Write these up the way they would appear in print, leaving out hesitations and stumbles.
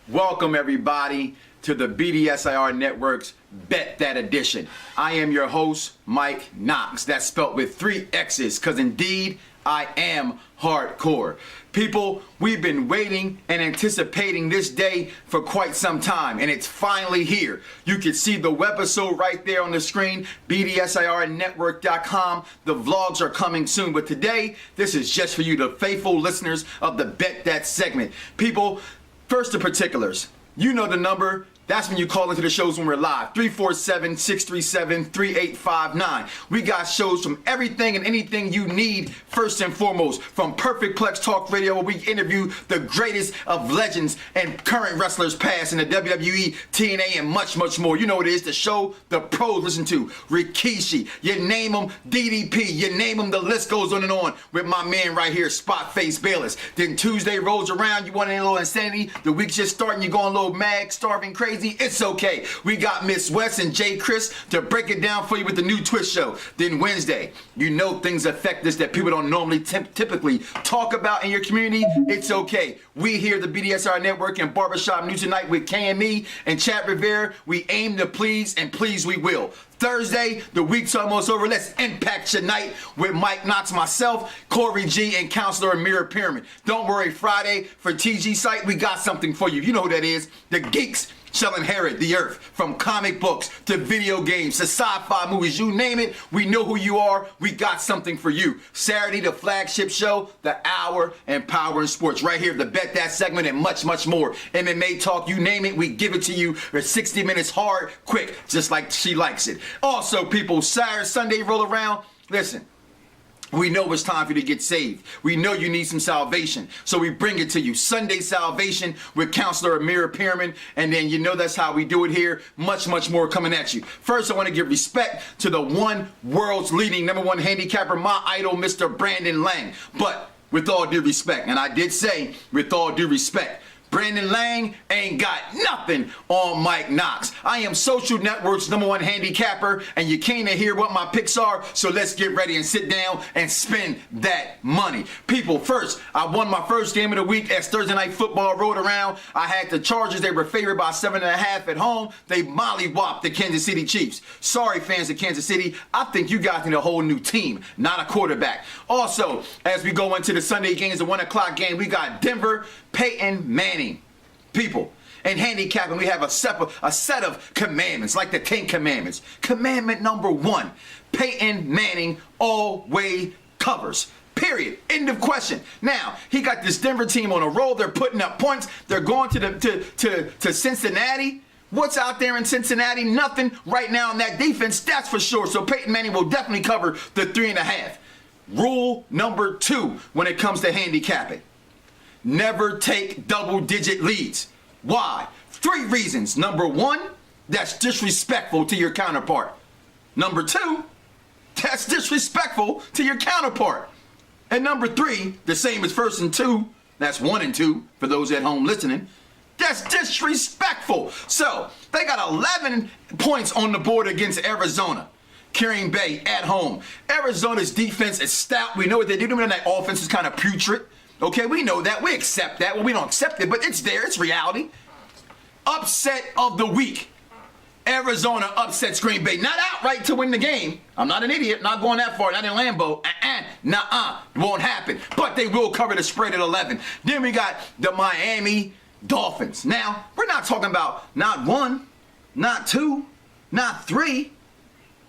Welcome everybody to the BDSIR Network's Bet That Edition. I am your host, Mike Knox. That's spelt with 3 X's, because indeed I am hardcore. People, we've been waiting and anticipating this day for quite some time, and it's finally here. You can see the webisode right there on the screen, BDSIRnetwork.com. The vlogs are coming soon, but today, this is just for you, the faithful listeners of the Bet That segment. People, first the particulars. You know the number. That's when you call into the shows when we're live. 347-637-3859. We got shows from everything and anything you need, first and foremost. From Perfect Plex Talk Radio, where we interview the greatest of legends and current wrestlers past in the WWE, TNA, and much, much more. You know what it is, the show the pros listen to. Rikishi, you name them, DDP, you name them, the list goes on and on with my man right here, Spot Face Bayless. Then Tuesday rolls around, you want a little insanity, the week's just starting, you're going a little mad, starving, crazy. It's okay. We got Miss West and Jay Chris to break it down for you with the new Twist show. Then Wednesday, you know things affect us that people don't normally typically talk about in your community. It's okay. We here at the BDSR Network and Barbershop News Tonight with KME and Chad Rivera. We aim to please, and please we will. Thursday, the week's almost over. Let's impact your night with Mike Knox, myself, Corey G, and Counselor Amira Pyramid. Don't worry, Friday for TG Site, we got something for you. You know who that is. The geeks shall inherit the earth. From comic books to video games to sci-fi movies, you name it, we know who you are. We got something for you. Saturday, the flagship show, the Hour and Power in Sports. Right here, the Bet That segment and much, much more. MMA talk, you name it, we give it to you for 60 minutes hard, quick, just like she likes it. Also, people, Saturday, Sunday roll around. Listen. We know it's time for you to get saved. We know you need some salvation. So we bring it to you. Sunday salvation with Counselor Amira Pyramid. And then you know that's how we do it here. Much, much more coming at you. First, I want to give respect to the world's leading #1 handicapper, my idol, Mr. Brandon Lang. But with all due respect, and I did say with all due respect, Brandon Lang ain't got nothing on Mike Knox. I am Social Network's #1 handicapper, and you came to hear what my picks are, so let's get ready and sit down and spend that money. People, first, I won my first game of the week as Thursday Night Football rolled around. I had the Chargers. They were favored by 7.5 at home. They mollywopped the Kansas City Chiefs. Sorry, fans of Kansas City. I think you guys need a whole new team, not a quarterback. Also, as we go into the Sunday games, the 1 o'clock game, we got Denver, Peyton Manning. People, in handicapping, we have a set of commandments, like the 10 commandments. Commandment number 1, Peyton Manning always covers. Period. End of question. Now, he got this Denver team on a roll. They're putting up points. They're going to Cincinnati. What's out there in Cincinnati? Nothing right now in that defense, that's for sure. So Peyton Manning will definitely cover the 3.5. Rule number 2 when it comes to handicapping. Never take double-digit leads. Why? 3 reasons. Number 1, that's disrespectful to your counterpart. Number 2, that's disrespectful to your counterpart. And number 3, the same as first and 2, that's 1 and 2 for those at home listening, that's disrespectful. So, they got 11 points on the board against Arizona. Carrying Bay at home. Arizona's defense is stout. We know what they do. And that offense is kind of putrid. Okay, we know that. We accept that. Well, we don't accept it, but it's there. It's reality. Upset of the week. Arizona upsets Green Bay. Not outright to win the game. I'm not an idiot. Not going that far. Not in Lambeau. Won't happen. But they will cover the spread at 11. Then we got the Miami Dolphins. Now, we're not talking about not 1, not 2, not 3.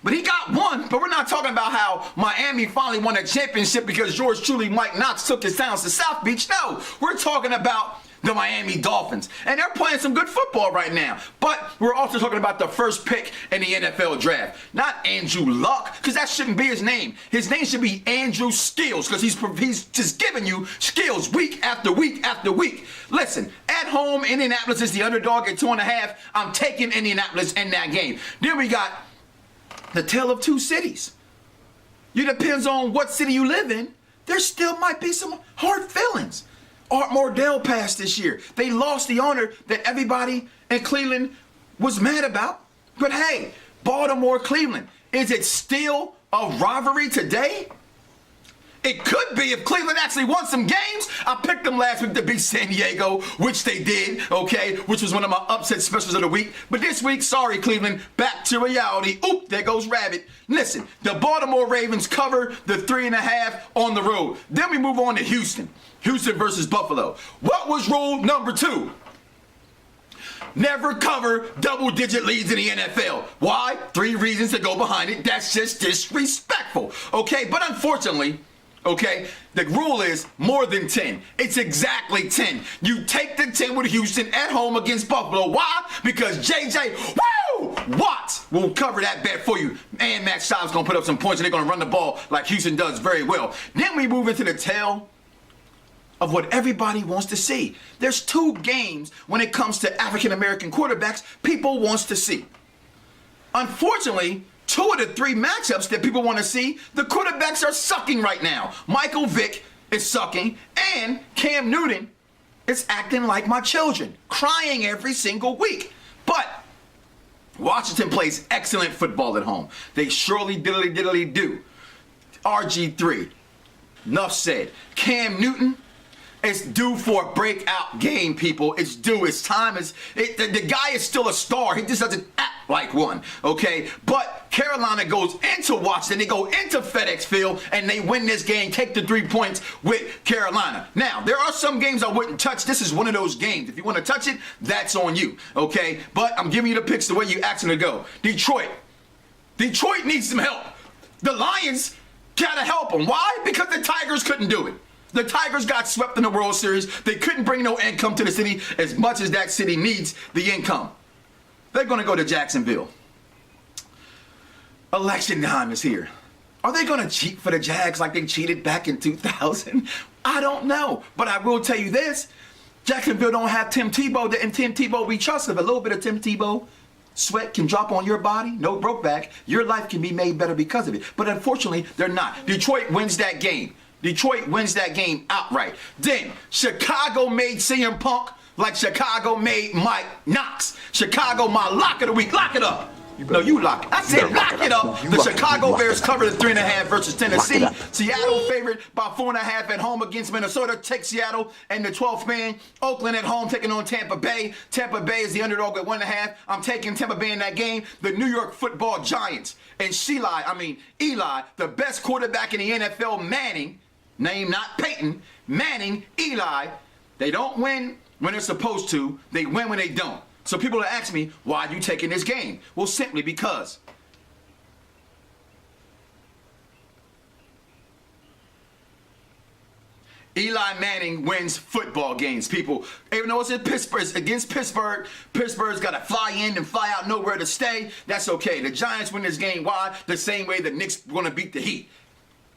But he got 1, but we're not talking about how Miami finally won a championship because yours truly, Mike Knox, took his talents to South Beach. No, we're talking about the Miami Dolphins. And they're playing some good football right now. But we're also talking about the first pick in the NFL draft. Not Andrew Luck, because that shouldn't be his name. His name should be Andrew Skills, because he's just giving you skills week after week after week. Listen, at home, Indianapolis is the underdog at 2.5. I'm taking Indianapolis in that game. Then we got the tale of 2 cities. It depends on what city you live in. There still might be some hard feelings. Art Mordell passed this year. They lost the owner that everybody in Cleveland was mad about. But hey, Baltimore, Cleveland, is it still a rivalry today? It could be if Cleveland actually won some games. I picked them last week to beat San Diego, which they did, okay, which was one of my upset specials of the week. But this week, sorry, Cleveland, back to reality. Oop, there goes Rabbit. Listen, the Baltimore Ravens cover the 3.5 on the road. Then we move on to Houston. Houston versus Buffalo. What was rule number 2? Never cover double-digit leads in the NFL. Why? 3 reasons to go behind it. That's just disrespectful, okay? But unfortunately, okay, the rule is more than 10. It's exactly 10. You take the 10 with Houston at home against Buffalo. Why? Because J.J. Watt will cover that bet for you. And Matt Schaub's going to put up some points, and they're going to run the ball like Houston does very well. Then we move into the tail of what everybody wants to see. There's 2 games when it comes to African-American quarterbacks people wants to see. Unfortunately, 2 of the 3 matchups that people want to see, the quarterbacks are sucking right now. Michael Vick is sucking, and Cam Newton is acting like my children, crying every single week. But Washington plays excellent football at home. They surely diddly do. RG3. Enough said. Cam Newton, it's due for a breakout game, people. It's due. It's time. The guy is still a star. He just doesn't act like one, okay? But Carolina goes into Washington. They go into FedEx Field, and they win this game, take the 3 points with Carolina. Now, there are some games I wouldn't touch. This is one of those games. If you want to touch it, that's on you, okay? But I'm giving you the picks the way you asked them to go. Detroit needs some help. The Lions gotta help them. Why? Because the Tigers couldn't do it. The Tigers got swept in the World Series. They couldn't bring no income to the city as much as that city needs the income. They're going to go to Jacksonville. Election time is here. Are they going to cheat for the Jags like they cheated back in 2000? I don't know. But I will tell you this. Jacksonville don't have Tim Tebow, and Tim Tebow we trust. If a little bit of Tim Tebow sweat can drop on your body, no broke back, your life can be made better because of it. But unfortunately, they're not. Detroit wins that game. Detroit wins that game outright. Then, Chicago made CM Punk like Chicago made Mike Knox. Chicago, my lock of the week. Lock it up. No, you lock it. I said lock it up. The Chicago Bears cover the 3.5 versus Tennessee. Seattle favored by 4.5 at home against Minnesota. Take Seattle and the 12th man. Oakland at home taking on Tampa Bay. Tampa Bay is the underdog at 1.5. I'm taking Tampa Bay in that game. The New York Football Giants and Eli, the best quarterback in the NFL, Manning. Name not Peyton, Manning, Eli. They don't win when they're supposed to. They win when they don't. So people will ask me, why are you taking this game? Well, simply because. Eli Manning wins football games, people. Even though it's in Pittsburgh, it's against Pittsburgh. Pittsburgh's got to fly in and fly out, nowhere to stay. That's okay. The Giants win this game. Why? The same way the Knicks going to beat the Heat.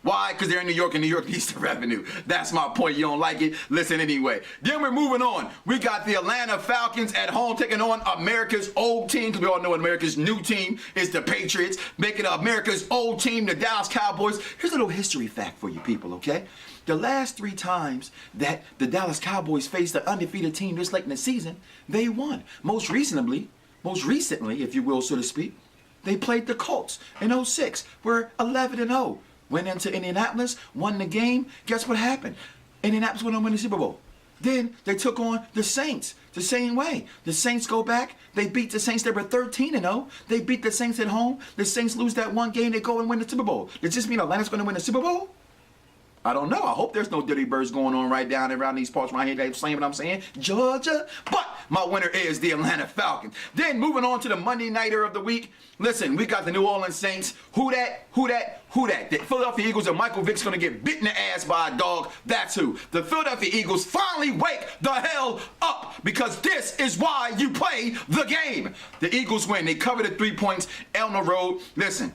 Why? Because they're in New York, and New York needs the revenue. That's my point. You don't like it? Listen anyway. Then we're moving on. We got the Atlanta Falcons at home taking on America's old team, because we all know America's new team is the Patriots, making America's old team the Dallas Cowboys. Here's a little history fact for you people, okay? The last 3 times that the Dallas Cowboys faced an undefeated team this late in the season, they won. Most recently, if you will, so to speak, they played the Colts in 2006. We're 11-0. Went into Indianapolis, won the game. Guess what happened? Indianapolis went on to win the Super Bowl. Then they took on the Saints the same way. The Saints go back. They beat the Saints. They were 13-0. They beat the Saints at home. The Saints lose that one game. They go and win the Super Bowl. Does this mean Atlanta's going to win the Super Bowl? I don't know. I hope there's no dirty birds going on right down around these parts right here. They're saying what I'm saying. Georgia. But my winner is the Atlanta Falcons. Then moving on to the Monday Nighter of the week. Listen, we got the New Orleans Saints. Who that? The Philadelphia Eagles and Michael Vick's going to get bitten in the ass by a dog. That's who. The Philadelphia Eagles finally wake the hell up, because this is why you play the game. The Eagles win. They cover the 3 points on the road. Listen.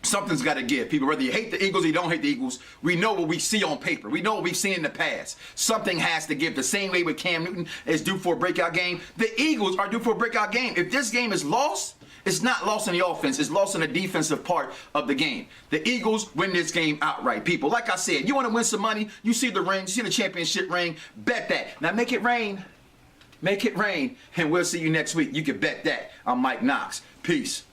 Something's got to give, people. Whether you hate the Eagles or you don't hate the Eagles, we know what we see on paper. We know what we've seen in the past. Something has to give. The same way with Cam Newton is due for a breakout game. The Eagles are due for a breakout game. If this game is lost, it's not lost in the offense. It's lost in the defensive part of the game. The Eagles win this game outright, people. Like I said, you want to win some money, you see the ring, you see the championship ring, bet that. Now make it rain. Make it rain, and we'll see you next week. You can bet that. I'm Mike Knox. Peace.